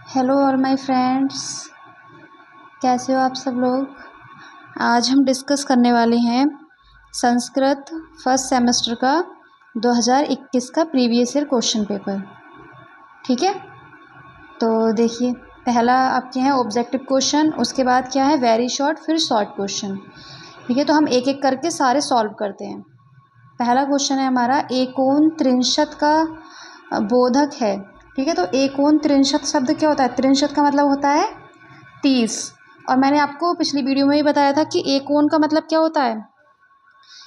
Hello all my friends, कैसे हो आप सब लोग। आज हम डिस्कस करने वाले हैं संस्कृत फर्स्ट सेमेस्टर का 2021 का प्रीवियस ईयर क्वेश्चन पेपर। ठीक है, तो देखिए पहला आपके हैं ऑब्जेक्टिव क्वेश्चन, उसके बाद क्या है वेरी शॉर्ट, फिर शॉर्ट क्वेश्चन। ठीक है, तो हम एक एक करके सारे सॉल्व करते हैं। पहला क्वेश्चन है हमारा एकोन त्रिंशत का बोधक है। ठीक है, तो एकोन त्रिंशत शब्द क्या होता है। त्रिंशत का मतलब होता है 30, और मैंने आपको पिछली वीडियो में ही बताया था कि एकोन का मतलब क्या होता है।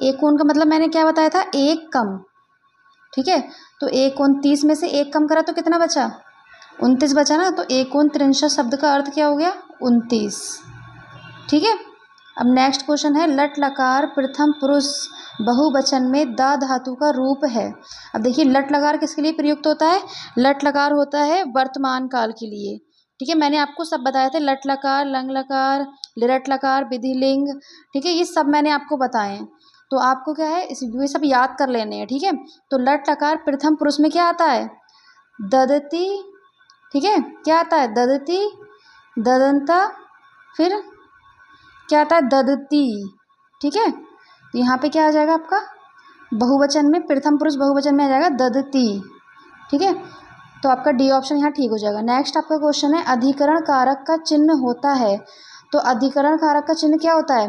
एकोन का मतलब मैंने क्या बताया था, एक कम। ठीक है, तो एकोन 30 में से एक कम करा तो कितना बचा, 29 बचा ना। तो एकोन त्रिंशत शब्द का अर्थ क्या हो गया, 29। ठीक है, अब नेक्स्ट क्वेश्चन है लट लकार प्रथम पुरुष बहुवचन में दा धातु का रूप है। अब देखिए लट लकार किसके लिए प्रयुक्त होता है, लट लकार होता है वर्तमान काल के लिए। ठीक है, मैंने आपको सब बताया था, लट लकार, लंग लकार, लिरट लकार, विधिलिंग। ठीक है, ये सब मैंने आपको बताए हैं, तो आपको क्या है ये सब याद कर लेने हैं। ठीक है, तो लट लकार प्रथम पुरुष में क्या आता है, ददती। ठीक है, क्या आता है, ददती, ददंता, फिर क्या आता है, ददती। ठीक है, तो यहाँ पे क्या आ जाएगा आपका, बहुवचन में प्रथम पुरुष बहुवचन में आ जाएगा ददती। ठीक है, तो आपका डी ऑप्शन यहाँ ठीक हो जाएगा। नेक्स्ट आपका क्वेश्चन है अधिकरण कारक का चिन्ह होता है। तो अधिकरण कारक का चिन्ह क्या होता है,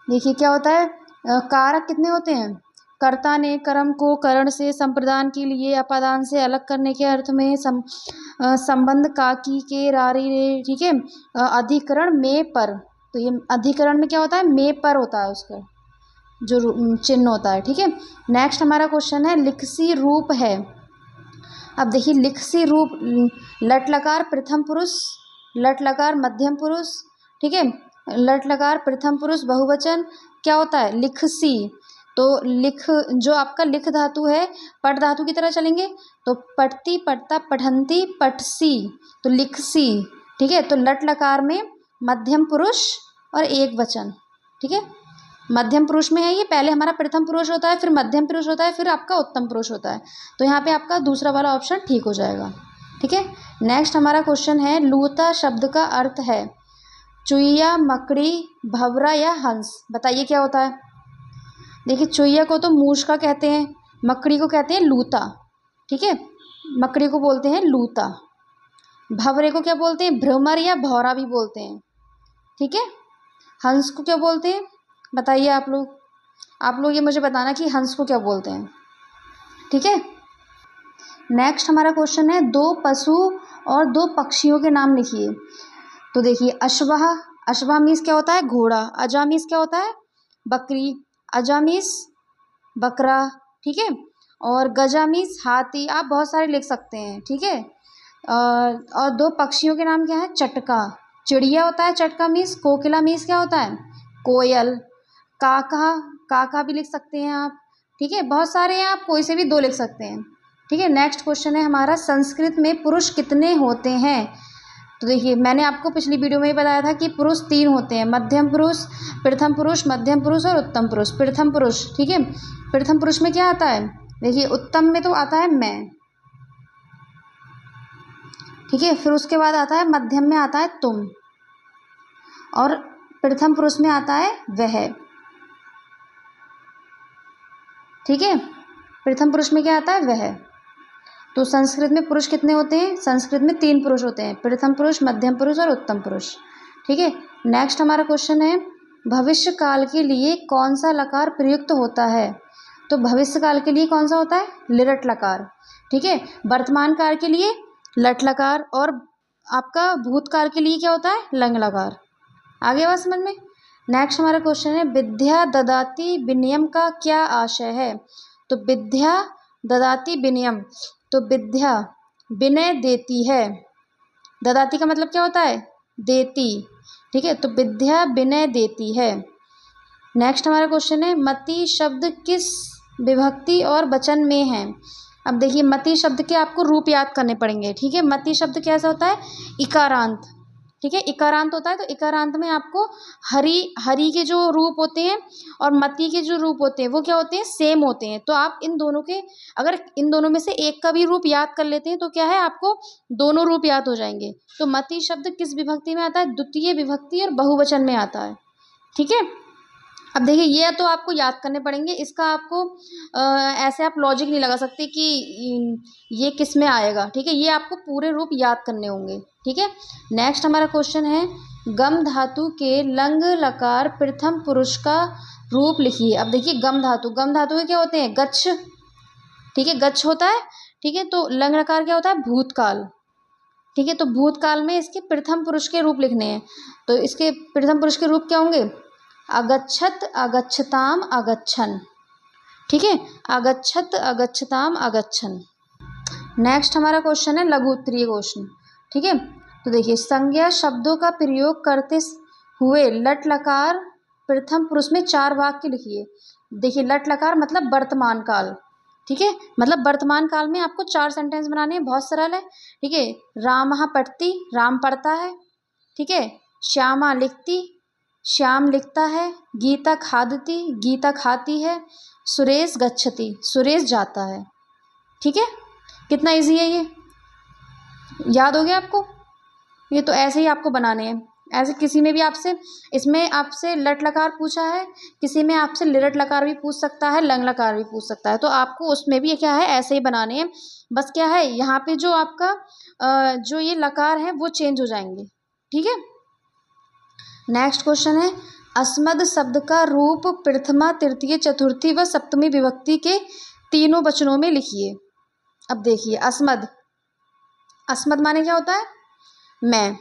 देखिए क्या होता है, कारक कितने होते हैं, कर्ता ने कर्म को करण से संप्रदान के लिए अपादान से अलग करने के अर्थ में संबंध काकी के रारी रे। ठीक है, अधिकरण में पर, तो ये अधिकरण में क्या होता है, में पर होता है उसका जो चिन्ह होता है। ठीक है, नेक्स्ट हमारा क्वेश्चन है लिखसी रूप है। अब देखिए लिखसी रूप, लट लकार प्रथम पुरुष, लट लकार मध्यम पुरुष। ठीक है, लट लकार प्रथम पुरुष बहुवचन क्या होता है, लिखसी। तो लिख, जो आपका लिख धातु है पट धातु की तरह चलेंगे, तो पढ़ती, पढ़ता, पढ़ंती, पटसी, तो लिखसी। ठीक है, तो लट लकार में मध्यम पुरुष और एक वचन। ठीक है, मध्यम पुरुष में है ये, पहले हमारा प्रथम पुरुष होता है, फिर मध्यम पुरुष होता है, फिर आपका उत्तम पुरुष होता है। तो यहाँ पे आपका दूसरा वाला ऑप्शन ठीक हो जाएगा। ठीक है, नेक्स्ट हमारा क्वेश्चन है लूता शब्द का अर्थ है चुईया, मकड़ी, भवरा या हंस। बताइए क्या होता है। देखिए चुईया को तो मूषका कहते हैं, मकड़ी को कहते हैं लूता। ठीक है, मकड़ी को बोलते हैं लूता, भवरे को क्या बोलते हैं, भ्रमर या भौरा भी बोलते हैं। ठीक है, हंस को क्या बोलते हैं, बताइए आप लोग ये मुझे बताना कि हंस को क्या बोलते हैं। ठीक है, नेक्स्ट हमारा क्वेश्चन है दो पशु और दो पक्षियों के नाम लिखिए। तो देखिए अश्वह, अश्वह मीन्स क्या होता है, घोड़ा। अजा मीन्स क्या होता है, बकरी। अजा मीन्स बकरा। ठीक है, और गजा मीन्स हाथी। आप बहुत सारे लिख सकते हैं। ठीक है, और दो पक्षियों के नाम क्या है, चटका, चिड़िया होता है चटका मीन्स। कोकिला मीन्स क्या होता है, कोयल। काका, काका भी लिख सकते हैं आप। ठीक है, बहुत सारे हैं, आप कोई से भी दो लिख सकते हैं। ठीक है, नेक्स्ट क्वेश्चन है हमारा संस्कृत में पुरुष कितने होते हैं। तो देखिए मैंने आपको पिछली वीडियो में ही बताया था कि पुरुष 3 होते हैं, मध्यम पुरुष, प्रथम पुरुष, मध्यम पुरुष और उत्तम पुरुष। प्रथम पुरुष, ठीक है, प्रथम पुरुष में क्या आता है, देखिए उत्तम में तो आता है मैं। ठीक है, फिर उसके बाद आता है मध्यम में आता है तुम, और प्रथम पुरुष में आता है वह। ठीक है, प्रथम पुरुष में क्या आता है, वह। तो संस्कृत में पुरुष कितने होते हैं, संस्कृत में 3 पुरुष होते हैं, प्रथम पुरुष, मध्यम पुरुष और उत्तम पुरुष। ठीक है, नेक्स्ट हमारा क्वेश्चन है भविष्य काल के लिए कौन सा लकार प्रयुक्त होता है। तो भविष्य काल के लिए कौन सा होता है, लिरट लकार। ठीक है, वर्तमान काल के लिए लट लकार, और आपका भूतकाल के लिए क्या होता है, लंग लकार। आगे बात समझ में। नेक्स्ट हमारा क्वेश्चन है विद्या ददाति विनियम का क्या आशय है। तो विद्या ददाति विनियम, तो विद्या विनय देती है, ददाति का मतलब क्या होता है, देती। ठीक है, तो विद्या विनय देती है। नेक्स्ट हमारा क्वेश्चन है मति शब्द किस विभक्ति और वचन में है। अब देखिए मति शब्द के आपको रूप याद करने पड़ेंगे। ठीक है, मति शब्द कैसा होता है, इकारांत। ठीक है। इकारांत होता है तो इकारांत में आपको हरि हरि के जो रूप होते हैं और मति के जो रूप होते हैं वो क्या होते हैं, सेम होते हैं। तो आप इन दोनों के, अगर इन दोनों में से एक का भी रूप याद कर लेते हैं तो क्या है, आपको दोनों रूप याद हो जाएंगे। तो मति शब्द किस विभक्ति में आता है, द्वितीय विभक्ति और बहुवचन में आता है। ठीक है। अब देखिए ये तो आपको याद करने पड़ेंगे, इसका आपको ऐसे आप लॉजिक नहीं लगा सकते कि ये किस में आएगा। ठीक है, ये आपको पूरे रूप याद करने होंगे। ठीक है। नेक्स्ट हमारा क्वेश्चन है, गम धातु के लंग लकार प्रथम पुरुष का रूप लिखिए। अब देखिए गम धातु के क्या होते हैं, गच्छ। ठीक है, गच्छ होता है। ठीक है, तो लंग लकार क्या होता है, भूतकाल। ठीक है, तो भूतकाल में इसके प्रथम पुरुष के रूप लिखने हैं। तो इसके प्रथम पुरुष के रूप क्या होंगे, अगच्छत अगच्छताम अगच्छन। ठीक है, अगच्छत अगच्छताम अगच्छन। नेक्स्ट हमारा क्वेश्चन है लघु उत्तरीय क्वेश्चन। ठीक है, तो देखिए संज्ञा शब्दों का प्रयोग करते हुए लट लकार प्रथम पुरुष में 4 वाक्य लिखिए। देखिए लट लकार मतलब वर्तमान काल। ठीक है, मतलब वर्तमान काल में आपको 4 सेंटेंस बनाने हैं, बहुत सरल है। ठीक है, रामः पठति, राम पढ़ता है। ठीक है, श्यामा लिखती, श्याम लिखता है। गीता खादती, गीता खाती है। सुरेश गच्छति, सुरेश जाता है। ठीक है, कितना इजी है ये, याद हो गया आपको। ये तो ऐसे ही आपको बनाने हैं, ऐसे किसी में भी आपसे, इसमें आपसे लट लकार पूछा है, किसी में आपसे लिरट लकार भी पूछ सकता है, लंग लकार भी पूछ सकता है। तो आपको उसमें भी क्या है, ऐसे ही बनाने हैं। बस क्या है, यहाँ पे जो आपका जो ये लकार है वो चेंज हो जाएंगे। ठीक है। नेक्स्ट क्वेश्चन है, अस्मद शब्द का रूप प्रथमा तृतीय चतुर्थी व सप्तमी विभक्ति के तीनों वचनों में लिखिए। अब देखिए अस्मद, अस्मद माने क्या होता है, मैं।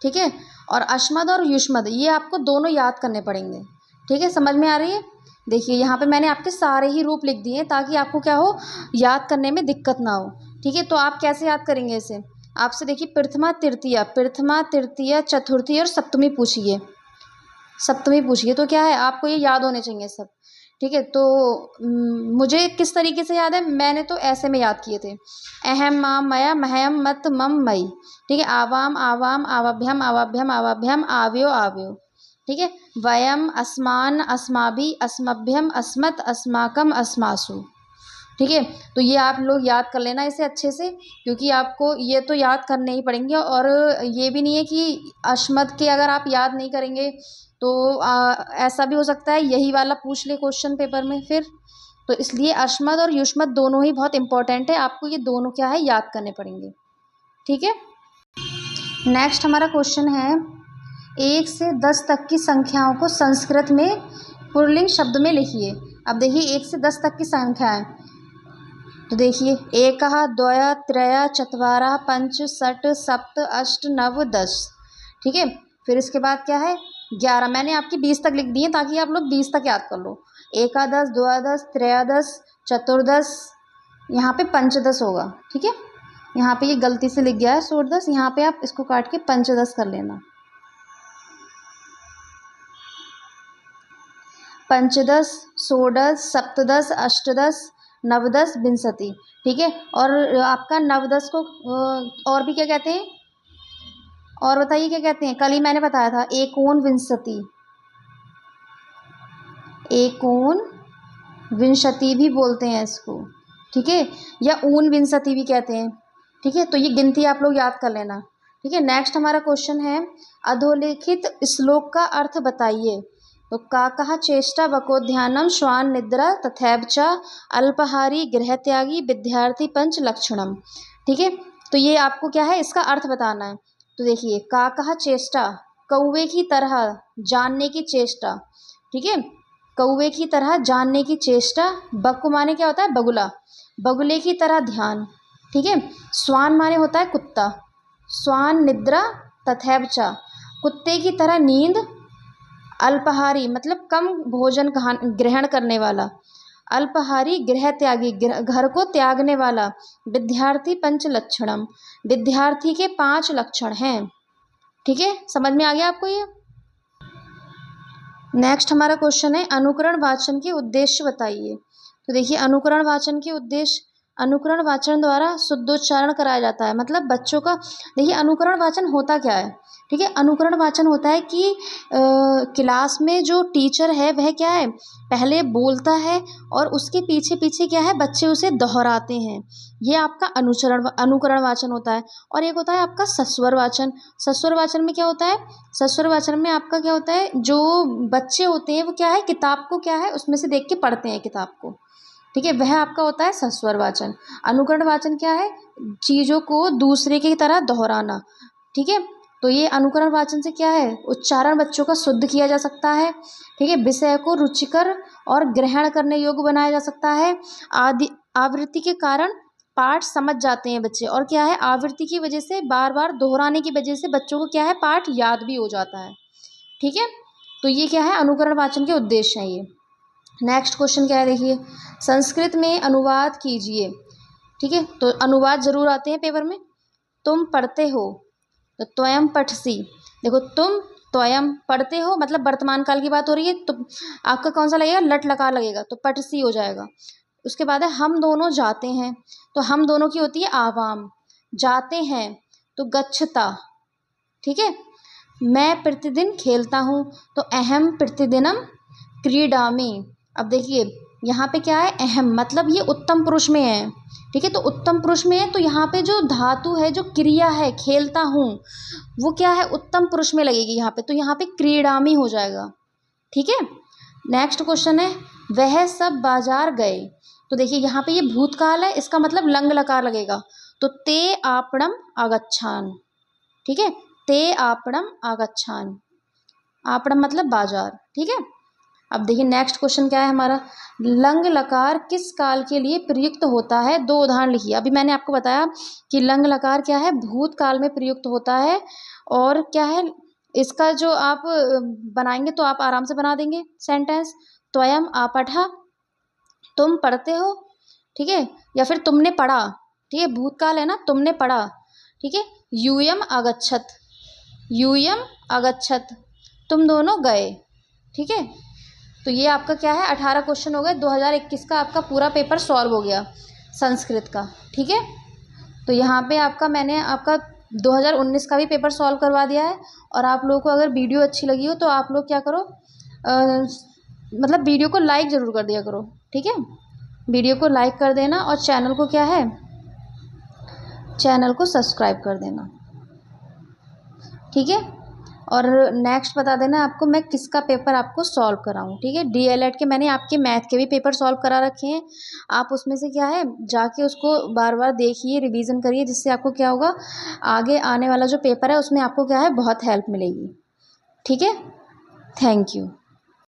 ठीक है, और अश्मद और युष्मद ये आपको दोनों याद करने पड़ेंगे। ठीक है, समझ में आ रही है। देखिए यहाँ पे मैंने आपके सारे ही रूप लिख दिए ताकि आपको क्या हो, याद करने में दिक्कत ना हो। ठीक है, तो आप कैसे याद करेंगे इसे, आपसे देखिए प्रथमा तृतीया चतुर्थी और सप्तमी पूछिए, सप्तमी पूछिए, तो क्या है आपको ये याद होने चाहिए सब। ठीक है, तो मुझे किस तरीके से याद है, मैंने तो ऐसे में याद किए थे, अहम माम मया महयम मत मम मई। ठीक है, आवाम आवाम आवाभ्यम आवाभ्यम आवाभ्यम आव्यो आव्यो। ठीक है, वयम अस्मान अस्माभि अस्मभ्यम अस्मत् अस्माकम अस्मासु। ठीक है, तो ये आप लोग याद कर लेना इसे अच्छे से, क्योंकि आपको ये तो याद करने ही पड़ेंगे। और ये भी नहीं है कि अश्मत के अगर आप याद नहीं करेंगे तो ऐसा भी हो सकता है यही वाला पूछ ले क्वेश्चन पेपर में फिर। तो इसलिए अश्मत और युष्मत दोनों ही बहुत इंपॉर्टेंट है, आपको ये दोनों क्या है याद करने पड़ेंगे। ठीक है। नेक्स्ट हमारा क्वेश्चन है, 1 से 10 तक की संख्याओं को संस्कृत में पुल्लिंग शब्द में लिखिए। अब देखिए 1 से 10 तक की संख्या है, तो देखिए 1 2 3 4 5 6 7 8 9 10। ठीक है, फिर इसके बाद क्या है 11, मैंने आपकी 20 तक लिख दी है ताकि आप लोग 20 तक याद कर लो। 1 10 2 10 3 10 चतुर्दश, यहाँ पे पंचदश होगा। ठीक है, यहाँ पे ये गलती से लिख गया है षोडश, यहाँ पे आप इसको काट के पंचदश कर लेना। पंचदश, षोडश, सप्तदश, अष्टदश, नवदश, विंशति। ठीक है, और आपका नवदश को और भी क्या कहते हैं, और बताइए क्या कहते हैं, कल ही मैंने बताया था एकोन विंशति, एकोन विंशति भी बोलते हैं इसको। ठीक है, या ऊन विंशति भी कहते हैं। ठीक है, तो ये गिनती आप लोग याद कर लेना। ठीक है, नेक्स्ट हमारा क्वेश्चन है, अधोलिखित श्लोक का अर्थ बताइए। तो काकः चेष्टा वकोध्यानम श्वान निद्रा तथैव च अल्पाहारी गृहत्यागी विद्यार्थी पंच लक्षणम। ठीक है, तो ये आपको क्या है इसका अर्थ बताना है। तो देखिए काकः चेष्टा, कौवे की तरह जानने की चेष्टा। ठीक है, कौवे की तरह जानने की चेष्टा। बक्कु माने क्या होता है, बगुला, बगुले की तरह ध्यान। ठीक है, स्वान माने होता है कुत्ता, स्वान निद्रा तथैव च, कुत्ते की तरह नींद। अल्पाहारी मतलब कम भोजन ग्रहण करने वाला, अल्पाहारी गृह त्यागी घर को त्यागने वाला। विद्यार्थी पंच लक्षणम, विद्यार्थी के 5 लक्षण हैं। ठीक है, समझ में आ गया आपको ये। नेक्स्ट हमारा क्वेश्चन है, अनुकरण वाचन के उद्देश्य बताइए। तो देखिए अनुकरण वाचन के उद्देश्य, अनुकरण वाचन द्वारा शुद्धोच्चारण कराया जाता है। मतलब बच्चों का, देखिए अनुकरण वाचन होता क्या है, ठीक है। अनुकरण वाचन होता है कि क्लास में जो टीचर है वह क्या है, पहले बोलता है और उसके पीछे पीछे क्या है, बच्चे उसे दोहराते हैं। ये आपका अनुकरण वाचन होता है। और एक होता है आपका सस्वर वाचन। सस्वर वाचन में क्या होता है, सस्वर वाचन में आपका क्या होता है, जो बच्चे होते हैं वो क्या है, किताब को क्या है उसमें से देख के पढ़ते हैं किताब को, ठीक है, वह आपका होता है सस्वर वाचन। अनुकरण वाचन क्या है, चीज़ों को दूसरे की तरह दोहराना, ठीक है। तो ये अनुकरण वाचन से क्या है, उच्चारण बच्चों का शुद्ध किया जा सकता है, ठीक है, विषय को रुचिकर और ग्रहण करने योग्य बनाया जा सकता है। आदि आवृत्ति के कारण पाठ समझ जाते हैं बच्चे, और क्या है, आवृत्ति की वजह से, बार बार दोहराने की वजह से बच्चों को क्या है, पाठ याद भी हो जाता है, ठीक है। तो ये क्या है, अनुकरण वाचन के उद्देश्य हैं ये। नेक्स्ट क्वेश्चन क्या है, देखिए, संस्कृत में अनुवाद कीजिए, ठीक है। तो अनुवाद जरूर आते हैं पेपर में। तुम पढ़ते हो तो त्वयं पठसी, देखो तुम त्वयं पढ़ते हो मतलब वर्तमान काल की बात हो रही है, तो आपका कौन सा लगेगा, लट लकार लगेगा, तो पठसी हो जाएगा। उसके बाद है हम दोनों जाते हैं, तो हम दोनों की होती है आवाम, जाते हैं तो गच्छता, ठीक है। मैं प्रतिदिन खेलता हूँ तो अहम प्रतिदिनम क्रीडामि। अब देखिए यहाँ पे क्या है, अहम मतलब ये उत्तम पुरुष में है, ठीक है। तो उत्तम पुरुष में है तो यहाँ पे जो धातु है, जो क्रिया है खेलता हूँ, वो क्या है, उत्तम पुरुष में लगेगी यहाँ पे, तो यहाँ पे क्रीडामि हो जाएगा, ठीक है। नेक्स्ट क्वेश्चन है, वह सब बाजार गए, तो देखिए यहाँ पे ये भूतकाल है, इसका मतलब लंग लकार लगेगा, तो ते आपणम आगच्छान, ठीक है, ते आपणम आगच्छान, आपणम मतलब बाजार, ठीक है। अब देखिए नेक्स्ट क्वेश्चन क्या है हमारा, लंग लकार किस काल के लिए प्रयुक्त होता है, दो उदाहरण लिखिए। अभी मैंने आपको बताया कि लंग लकार क्या है, भूतकाल में प्रयुक्त होता है, और क्या है, इसका जो आप बनाएंगे तो आप आराम से बना देंगे सेंटेंस। त्वयं आपठा, तुम पढ़ते हो, ठीक है, या फिर तुमने पढ़ा, ठीक है, भूतकाल है ना, तुमने पढ़ा, ठीक है। यूयम आगच्छत, यूयम आगच्छत, तुम दोनों गए, ठीक है। तो ये आपका क्या है, 18 क्वेश्चन हो गए, 2021 का आपका पूरा पेपर सॉल्व हो गया संस्कृत का, ठीक है। तो यहाँ पे आपका मैंने आपका 2019 का भी पेपर सॉल्व करवा दिया है। और आप लोगों को अगर वीडियो अच्छी लगी हो तो आप लोग क्या करो, मतलब वीडियो को लाइक ज़रूर कर दिया करो, ठीक है। वीडियो को लाइक कर देना और चैनल को क्या है, चैनल को सब्सक्राइब कर देना, ठीक है। और नेक्स्ट बता देना आपको मैं किसका पेपर आपको सॉल्व कराऊं, ठीक है। डीएलएड के मैंने आपके मैथ के भी पेपर सॉल्व करा रखे हैं, आप उसमें से क्या है जाके उसको बार बार देखिए, रिवीजन करिए, जिससे आपको क्या होगा, आगे आने वाला जो पेपर है उसमें आपको क्या है बहुत हेल्प मिलेगी, ठीक है। Thank you.